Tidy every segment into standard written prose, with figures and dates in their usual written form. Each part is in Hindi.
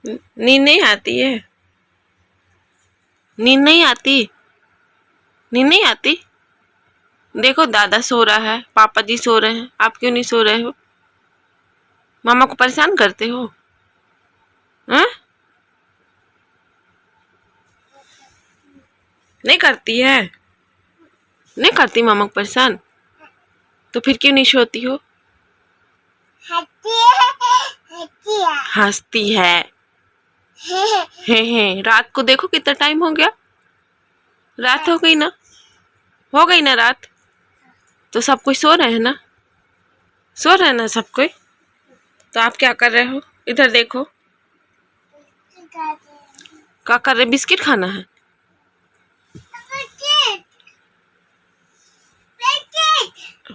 नींद नहीं आती है? नींद नहीं आती? नींद नहीं आती? देखो दादा सो रहा है, पापा जी सो रहे हैं, आप क्यों नहीं सो रहे हो? मामा को परेशान करते हो? हैं? नहीं करती है? नहीं करती मामा को परेशान? तो फिर क्यों नहीं सोती हो? हंसती है। हे रात को देखो कितना टाइम हो गया। रात हो गई ना? हो गई ना रात? तो सब कोई सो रहे हैं ना? सो रहे हैं ना सब कोई? तो आप क्या कर रहे हो? इधर देखो। क्या कर रहे? बिस्किट खाना है?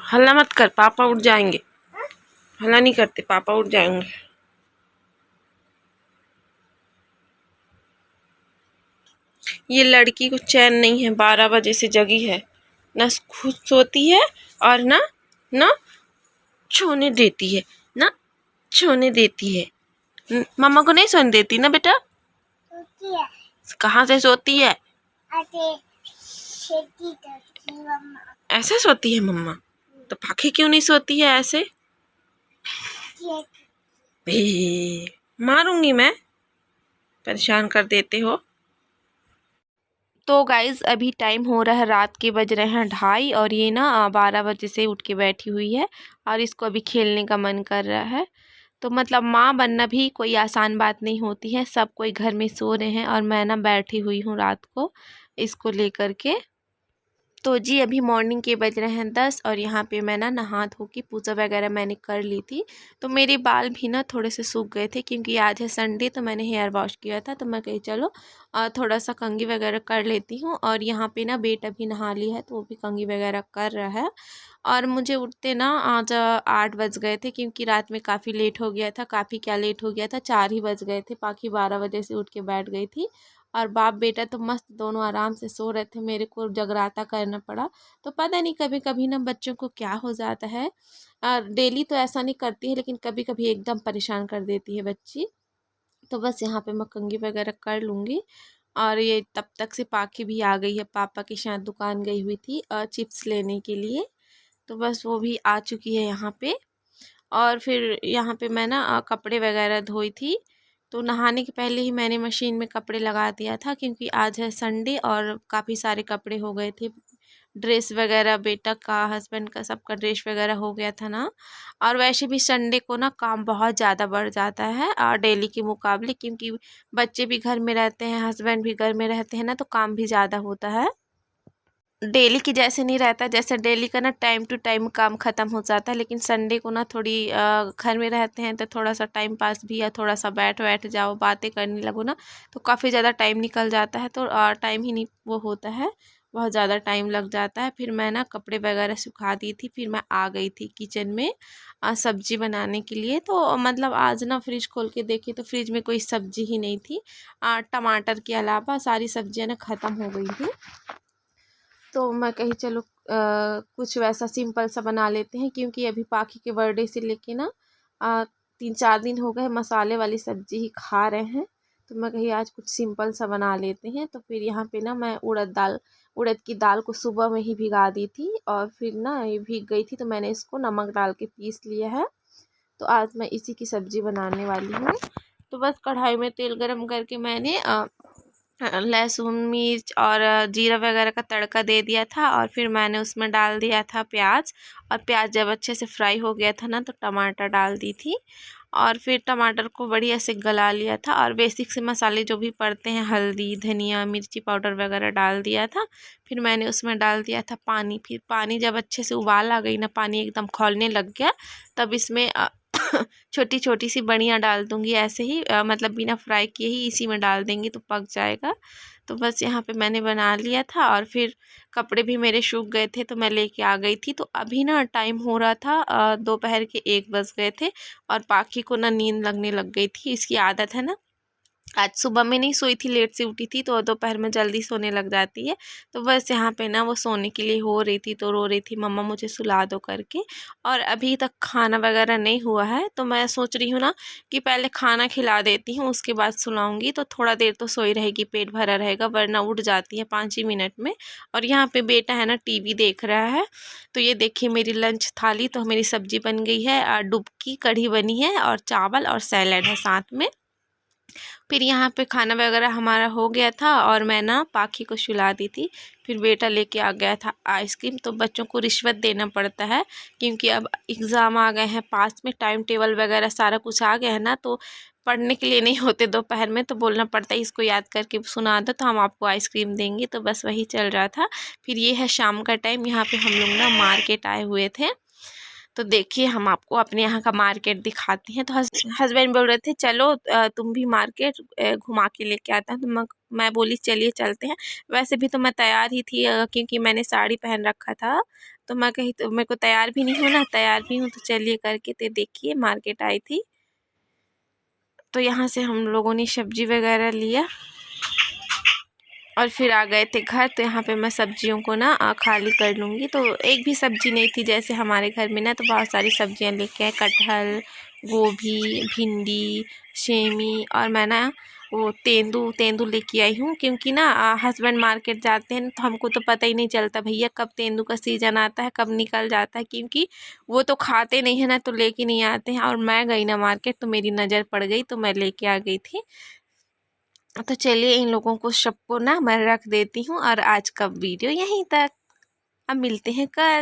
हल्ला मत कर, पापा उठ जाएंगे। हल्ला नहीं करते, पापा उठ जाएंगे। ये लड़की को चैन नहीं है, 12 बजे से जगी है, ना खुद सोती है और ना ना सोने देती है, ना सोने देती है। मम्मा को नहीं सोने देती ना बेटा? कहाँ से सोती है? ऐसे सोती है मम्मा? तो पाखी क्यों नहीं सोती है ऐसे? मारूंगी मैं, परेशान कर देते हो। तो गाइज़ अभी टाइम हो रहा है, रात के बज रहे हैं 2:30 और ये ना 12 बजे से उठ के बैठी हुई है और इसको अभी खेलने का मन कर रहा है। तो मतलब माँ बनना भी कोई आसान बात नहीं होती है। सब कोई घर में सो रहे हैं और मैं ना बैठी हुई हूँ रात को इसको लेकर के। तो जी अभी मॉर्निंग के बज रहे हैं 10 और यहाँ पे मैं ना नहा धो के पूजा वगैरह मैंने कर ली थी। तो मेरे बाल भी ना थोड़े से सूख गए थे क्योंकि आज है संडे, तो मैंने हेयर वॉश किया था। तो मैं कही चलो थोड़ा सा कंघी वगैरह कर लेती हूँ। और यहाँ पे ना बेटा भी नहा लिया है तो वो भी कंघी वगैरह कर रहा है। और मुझे उठते ना आज 8 बज गए थे क्योंकि रात में काफ़ी लेट हो गया था। काफ़ी क्या लेट हो गया था, 4 ही बज गए थे। बाकी 12 बजे से उठ के बैठ गई थी और बाप बेटा तो मस्त दोनों आराम से सो रहे थे। मेरे को जगराता करना पड़ा। तो पता नहीं कभी कभी ना बच्चों को क्या हो जाता है। डेली तो ऐसा नहीं करती है लेकिन कभी कभी एकदम परेशान कर देती है बच्ची। तो बस यहाँ पे मैं कंघी वगैरह कर लूँगी। और ये तब तक से पाखी भी आ गई है, पापा की शायद दुकान गई हुई थी चिप्स लेने के लिए। तो बस वो भी आ चुकी है यहाँ पे। और फिर यहाँ पे मैं ना कपड़े वगैरह धोई थी। तो नहाने के पहले ही मैंने मशीन में कपड़े लगा दिया था क्योंकि आज है संडे और काफ़ी सारे कपड़े हो गए थे। ड्रेस वगैरह बेटा का, हस्बैंड का, सबका ड्रेस वगैरह हो गया था ना। और वैसे भी संडे को ना काम बहुत ज़्यादा बढ़ जाता है और डेली के मुकाबले, क्योंकि बच्चे भी घर में रहते हैं, हस्बैंड भी घर में रहते हैं ना, तो काम भी ज़्यादा होता है। डेली की जैसे नहीं रहता, जैसे डेली का ना टाइम टू टाइम काम ख़त्म हो जाता है, लेकिन संडे को ना थोड़ी घर में रहते हैं तो थोड़ा सा टाइम पास भी, या थोड़ा सा बैठ जाओ बातें करने लगो ना, तो काफ़ी ज़्यादा टाइम निकल जाता है। तो टाइम ही नहीं वो होता है, बहुत ज़्यादा टाइम लग जाता है। फिर मैं ना कपड़े वगैरह सुखा दी थी, फिर मैं आ गई थी किचन में सब्जी बनाने के लिए। तो मतलब आज ना फ्रिज खोल के देखी तो फ्रिज में कोई सब्जी ही नहीं थी। टमाटर के अलावा सारी सब्जियां ना ख़त्म हो गई थी। तो मैं कही चलो कुछ वैसा सिंपल सा बना लेते हैं, क्योंकि अभी पाखी के बर्थडे से लेके ना 3-4 दिन हो गए मसाले वाली सब्ज़ी ही खा रहे हैं। तो मैं कही आज कुछ सिंपल सा बना लेते हैं। तो फिर यहाँ पे ना मैं उड़द की दाल को सुबह में ही भिगा दी थी और फिर ना ये भीग गई थी तो मैंने इसको नमक डाल के पीस लिया है। तो आज मैं इसी की सब्ज़ी बनाने वाली हूँ। तो बस कढ़ाई में तेल गरम करके मैंने लहसुन मिर्च और जीरा वगैरह का तड़का दे दिया था और फिर मैंने उसमें डाल दिया था प्याज। और प्याज जब अच्छे से फ्राई हो गया था ना तो टमाटर डाल दी थी और फिर टमाटर को बढ़िया से गला लिया था। और बेसिक से मसाले जो भी पड़ते हैं, हल्दी, धनिया, मिर्ची पाउडर वगैरह डाल दिया था। फिर मैंने उसमें डाल दिया था पानी। फिर पानी जब अच्छे से उबाल आ गई ना, पानी एकदम खौलने लग गया, तब इसमें छोटी छोटी सी बड़ियाँ डाल दूँगी ऐसे ही, मतलब बिना फ्राई किए ही इसी में डाल देंगी तो पक जाएगा। तो बस यहाँ पे मैंने बना लिया था और फिर कपड़े भी मेरे सूख गए थे तो मैं लेके आ गई थी। तो अभी ना टाइम हो रहा था दोपहर के 1 बज गए थे और पाखी को ना नींद लगने लग गई थी। इसकी आदत है ना आज सुबह में नहीं सोई थी, लेट से उठी थी तो दोपहर में जल्दी सोने लग जाती है। तो बस यहाँ पे ना वो सोने के लिए हो रही थी तो रो रही थी मम्मा मुझे सुला दो करके। और अभी तक खाना वगैरह नहीं हुआ है तो मैं सोच रही हूँ ना कि पहले खाना खिला देती हूँ, उसके बाद सुलाऊंगी। तो थोड़ा देर तो सोई रहेगी, पेट भरा रहेगा, वरना उठ जाती है 5 ही मिनट में। और यहाँ पे बेटा है ना टीवी देख रहा है। तो ये देखिए मेरी लंच थाली, तो मेरी सब्जी बन गई है, डुबकी कढ़ी बनी है और चावल और सैलड है साथ में। फिर यहाँ पे खाना वगैरह हमारा हो गया था और मैं ना पाखी को सुला दी थी। फिर बेटा लेके आ गया था आइसक्रीम। तो बच्चों को रिश्वत देना पड़ता है क्योंकि अब एग्ज़ाम आ गए हैं पास में, टाइम टेबल वगैरह सारा कुछ आ गया है ना, तो पढ़ने के लिए नहीं होते दोपहर में, तो बोलना पड़ता है इसको याद करके सुना दो तो हम आपको आइसक्रीम देंगे। तो बस वही चल रहा था। फिर ये है शाम का टाइम, यहाँ पे हम लोग ना मार्केट आए हुए थे। तो देखिए हम आपको अपने यहाँ का मार्केट दिखाते हैं। तो हस्बैंड बोल रहे थे चलो तुम भी मार्केट घुमा के लेके आता हूँ। तो मैं बोली चलिए चलते हैं। वैसे भी तो मैं तैयार ही थी क्योंकि मैंने साड़ी पहन रखा था। तो मैं कही तो मेरे को तैयार भी नहीं होना, तैयार भी हूँ तो चलिए करके। तो देखिए मार्केट आई थी, तो यहाँ से हम लोगों ने सब्जी वगैरह लिया और फिर आ गए थे घर। तो यहाँ पे मैं सब्जियों को ना खाली कर लूँगी। तो एक भी सब्ज़ी नहीं थी, जैसे हमारे घर में ना तो बहुत सारी सब्जियाँ लेके आए, कटहल, गोभी, भिंडी, सेमी। और मैं ना वो तेंदू लेके आई हूँ क्योंकि ना हस्बैंड मार्केट जाते हैं तो हमको तो पता ही नहीं चलता भैया कब तेंदू का सीज़न आता है, कब निकल जाता है, क्योंकि वो तो खाते नहीं है ना तो लेके नहीं आते हैं। और मैं गई ना मार्केट तो मेरी नज़र पड़ गई तो मैं लेके आ गई थी। तो चलिए इन लोगों को सबको ना मैं रख देती हूँ और आज का वीडियो यहीं तक। अब मिलते हैं कल।